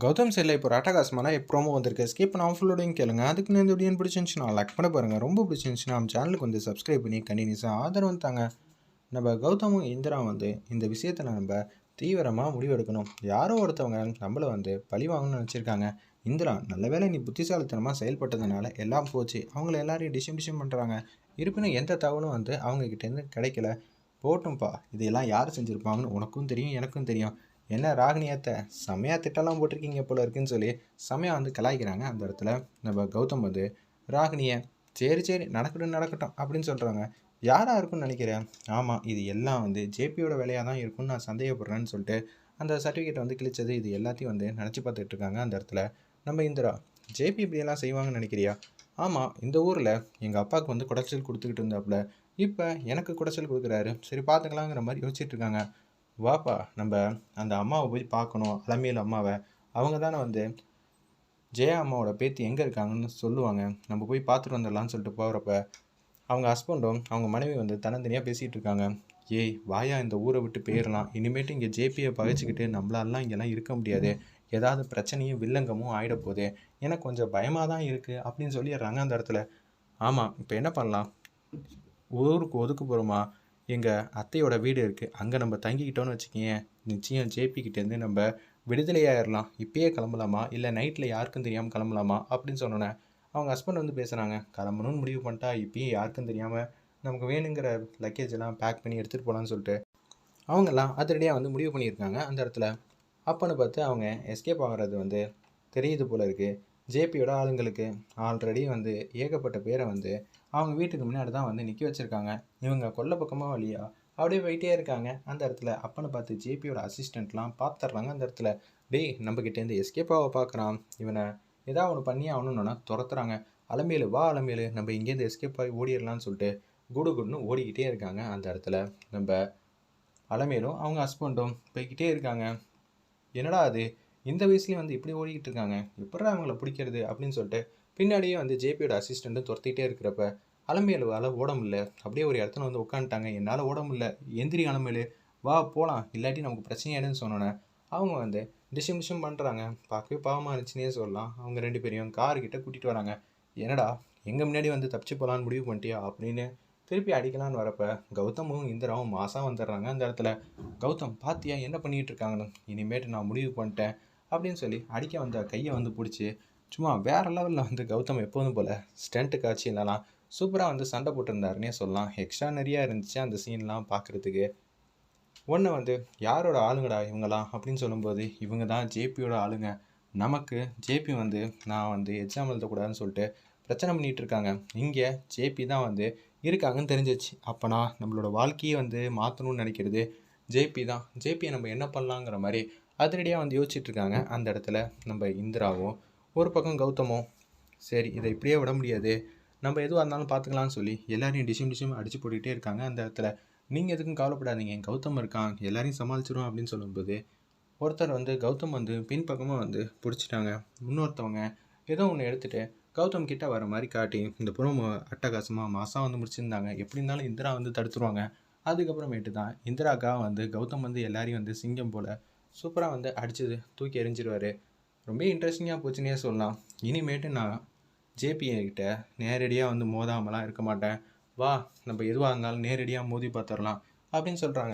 கௌதம் சைடில் இப்போ ஒரு அட்டகாசமான ப்ரோமோ வந்திருக்கு. ஸ்கிப் பண்ணாமல் ஃபுல்லோடையும் கேளுங்க. அதுக்குன்னு இந்த வீடியோ பிடிச்சிருந்துச்சுன்னா லைக் பண்ண பாருங்கள். ரொம்ப பிடிச்சிருந்துச்சுன்னா நம்ம சேனலுக்கு வந்து சப்ஸ்கிரைப் பண்ணி கண்டினியூஸாக ஆதரவு தாங்க. நம்ம கௌதமும் இந்திரா வந்து இந்த விஷயத்தில் நம்ம தீவிரமாக முடிவெடுக்கணும். யாரோ ஒருத்தவங்க நம்மளை வந்து பழி வாங்கணும்னு நினச்சிருக்காங்க. இந்திரா நல்ல வேளை நீ புத்திசாலித்தனமாக செயல்பட்டதுனால எல்லாம் போச்சு. அவங்கள எல்லாரையும் டிஷம் பண்ணுறாங்க. இருப்பினும் எந்த தகவலும் வந்து அவங்கக்கிட்டேருந்து கிடைக்கல. போட்டும்ப்பா, இதெல்லாம் யார் செஞ்சுருப்பாங்கன்னு உனக்கும் தெரியும், எனக்கும் தெரியும். என்ன ராகினியத்தை செம்மையாக திட்டெல்லாம் போட்டிருக்கீங்க போல இருக்குன்னு சொல்லி செம்மையாக வந்து கலாய்க்கிறாங்க. அந்த இடத்துல நம்ம கௌதம் வந்து ராகினியை சரி சரி நடக்கட்டும் நடக்கட்டும் அப்படின்னு சொல்கிறாங்க. யாராக இருக்குன்னு நினைக்கிறேன்? ஆமாம், இது எல்லாம் வந்து ஜேபியோட வேலையாக தான் இருக்கும்னு நான் சந்தேகப்படுறேன்னு சொல்லிட்டு அந்த சர்டிஃபிகேட்டை வந்து கிழிச்சது இது எல்லாத்தையும் வந்து நினச்சி பார்த்துட்டு இருக்காங்க. அந்த இடத்துல நம்ம இந்திரா, ஜேபி இப்படியெல்லாம் செய்வாங்கன்னு நினைக்கிறியா? ஆமாம், இந்த ஊரில் எங்கள் அப்பாவுக்கு வந்து குடைச்சல் கொடுத்துக்கிட்டு இருந்தாப்புல, இப்போ எனக்கு குடைச்சல் கொடுக்குறாரு, சரி பார்த்துக்கலாங்கிற மாதிரி யோசிச்சுட்டு இருக்காங்க. வாப்பா, நம்ம அந்த அம்மாவை போய் பார்க்கணும், அலமேலு அம்மாவை. அவங்க தானே வந்து ஜெயா அம்மாவோட பேத்தி எங்கே இருக்காங்கன்னு சொல்லுவாங்க. நம்ம போய் பார்த்துட்டு வந்துடலான்னு சொல்லிட்டு போகிறப்ப அவங்க ஹஸ்பண்டும் அவங்க மனைவி வந்து தனித்தனியாக பேசிகிட்டு இருக்காங்க. ஏய் வாயா, இந்த ஊரை விட்டு போயிடலாம். இனிமேட்டு இங்கே ஜேபியை பகைச்சிக்கிட்டு நம்மளாலாம் இங்கெல்லாம் இருக்க முடியாது. ஏதாவது பிரச்சனையும் வில்லங்கமும் ஆகிடப்போகுது. எனக்கு கொஞ்சம் பயமாக தான் இருக்குது அப்படின்னு சொல்லிடுறாங்க அந்த இடத்துல. ஆமாம், இப்போ என்ன பண்ணலாம்? ஊருக்கு ஒதுக்குப்புறமா எங்கள் அத்தையோட வீடு இருக்குது. அங்கே நம்ம தங்கிக்கிட்டோன்னு வச்சுக்கேன், நிச்சயம் ஜேபிக்கிட்டேருந்து நம்ம விடுதலையாயிடலாம். இப்பயே கிளம்பலாமா, இல்லை நைட்டில் யாருக்கும் தெரியாமல் கிளம்பலாமா அப்படின்னு சொன்னோன்னே அவங்க ஹஸ்பண்ட் வந்து பேசுகிறாங்க. கிளம்பணும்னு முடிவு பண்ணிட்டா இப்பயே யாருக்கும் தெரியாமல் நமக்கு வேணுங்கிற லக்கேஜ் எல்லாம் பேக் பண்ணி எடுத்துகிட்டு போகலான்னு சொல்லிட்டு அவங்கெல்லாம் அதிரடியாக வந்து முடிவு பண்ணியிருக்காங்க அந்த இடத்துல. அப்போன்னு பார்த்து அவங்க எஸ்கேப் ஆகிறது வந்து தெரியுது போல இருக்குது. ஜேபியோட ஆளுங்களுக்கு ஆல்ரெடி வந்து ஏகப்பட்ட பேரை வந்து அவங்க வீட்டுக்கு முன்னாடி தான் வந்து நிற்க வச்சுருக்காங்க. இவங்க கொல்லை பக்கமாக வழியா அப்படியே போயிட்டே இருக்காங்க அந்த இடத்துல. அப்போன்னு பார்த்து ஜேபியோட அசிஸ்டண்ட்லாம் பார்த்துட்றாங்க அந்த இடத்துல. டேய், நம்மக்கிட்டேருந்து எஸ்கேப் ஆக பார்க்குறான், இவனை ஏதாவது ஒன்று பண்ணி ஆகணுன்னா துரத்துறாங்க. அலமேலு வா அலமேலு, நம்ம இங்கேருந்து எஸ்கேப் ஆகி ஓடிடலான்னு சொல்லிட்டு குடுன்னு ஓடிக்கிட்டே இருக்காங்க அந்த இடத்துல. நம்ம அலமேலும் அவங்க ஹஸ்பண்டும் போய்கிட்டே இருக்காங்க. என்னடா அது, இந்த வயசுலேயும் வந்து இப்படி ஓடிக்கிட்டு இருக்காங்க, எப்படா அவங்கள பிடிக்கிறது அப்படின்னு சொல்லிட்டு பின்னாடியே வந்து ஜேபியோட அசிஸ்டண்ட்டும் துரத்திட்டே இருக்கிறப்ப அலமேலுவால் ஓட முடியல. அப்படியே ஒரு இடத்துல வந்து உட்காந்துட்டாங்க. என்னால் ஓட முடியல, எந்திரி அலமேலு, வா போகலாம், இல்லாட்டி நமக்கு பிரச்சனையாயிடுன்னு சொன்னோன்னே அவங்க வந்து டிஷம் பண்ணுறாங்க. பார்க்கவே பாவமாக இருந்துச்சுன்னே சொல்லலாம். அவங்க ரெண்டு பேரையும் கார்கிட்ட கூட்டிகிட்டு வராங்க. என்னடா, எங்கள் முன்னாடி வந்து தப்பிச்சு போகலான்னு முடிவு பண்ணிட்டியா அப்படின்னு திருப்பி அடிக்கலான்னு வரப்ப கௌதமும் இந்திராவும் மாசாக வந்துடுறாங்க அந்த இடத்துல. கௌதம் பாத்தியா என்ன பண்ணிகிட்டு இருக்காங்கன்னு, இனிமேட்டு நான் முடிவு பண்ணிட்டேன் அப்படின்னு சொல்லி அடிக்க வந்த கையை வந்து பிடிச்சி சும்மா வேறு லெவலில் வந்து கௌதம் எப்போதும் போல் ஸ்டண்ட்டு காட்சியிலலாம் சூப்பராக வந்து சண்டை போட்டிருந்தாருன்னே சொல்லலாம். எக்ஸ்ட்ரா நிறையா இருந்துச்சு அந்த சீன்லாம் பார்க்குறதுக்கு. ஒன்று வந்து யாரோட ஆளுங்கடா இவங்களாம் அப்படின்னு சொல்லும்போது இவங்க தான் ஜேபியோட ஆளுங்க. நமக்கு ஜேபி வந்து நான் வந்து எக்ஸாம் எழுதக்கூடாதுன்னு சொல்லிட்டு பிரச்சனை பண்ணிகிட்டு இருக்காங்க. இங்கே ஜேபி தான் வந்து இருக்காங்கன்னு தெரிஞ்சிச்சு. அப்போனா நம்மளோட வாழ்க்கையை வந்து மாற்றணும்னு நினைக்கிறது ஜேபி தான். ஜேபியை நம்ம என்ன பண்ணலாங்கிற மாதிரி அதிரடியாக வந்து யோசிச்சுட்ருக்காங்க அந்த இடத்துல. நம்ம இந்திராவும் ஒரு பக்கம் கௌதமும் சரி இதை இப்படியே விட முடியாது, நம்ம எதுவாக இருந்தாலும் பார்த்துக்கலான்னு சொல்லி எல்லாரையும் டிஷம் அடித்து போட்டுக்கிட்டே இருக்காங்க அந்த இடத்துல. நீங்கள் எதுக்கும் கவலைப்படாதீங்க, கௌதம் இருக்கான், எல்லாரையும் சமாளிச்சிடும் அப்படின்னு சொல்லும்போது ஒருத்தர் வந்து கௌதம் வந்து பின்பக்கமாக வந்து பிடிச்சிட்டாங்க. இன்னொருத்தவங்க ஏதோ ஒன்று எடுத்துகிட்டு கௌதம் கிட்ட வர மாதிரி காட்டி இந்த ப்ரோமோ அட்டகாசமாக மாதம் வந்து முடிச்சிருந்தாங்க. எப்படி இருந்தாலும் இந்திரா வந்து தடுத்துருவாங்க. அதுக்கப்புறமேட்டு தான் இந்திராக்கா வந்து கௌதம் வந்து எல்லாரையும் வந்து சிங்கம் போல் சூப்பராக வந்து அடித்து தூக்கி எறிஞ்சிருவார். ரொம்ப இன்ட்ரெஸ்டிங்காக போச்சுன்னே சொல்லலாம். இனிமேட்டு நான் ஜேபிஐ கிட்ட நேரடியாக வந்து மோதாமலாம் இருக்க மாட்டேன். வா, நம்ம எதுவாக இருந்தாலும் நேரடியாக மோதி பார்த்துடலாம் அப்படின்னு சொல்கிறாங்க.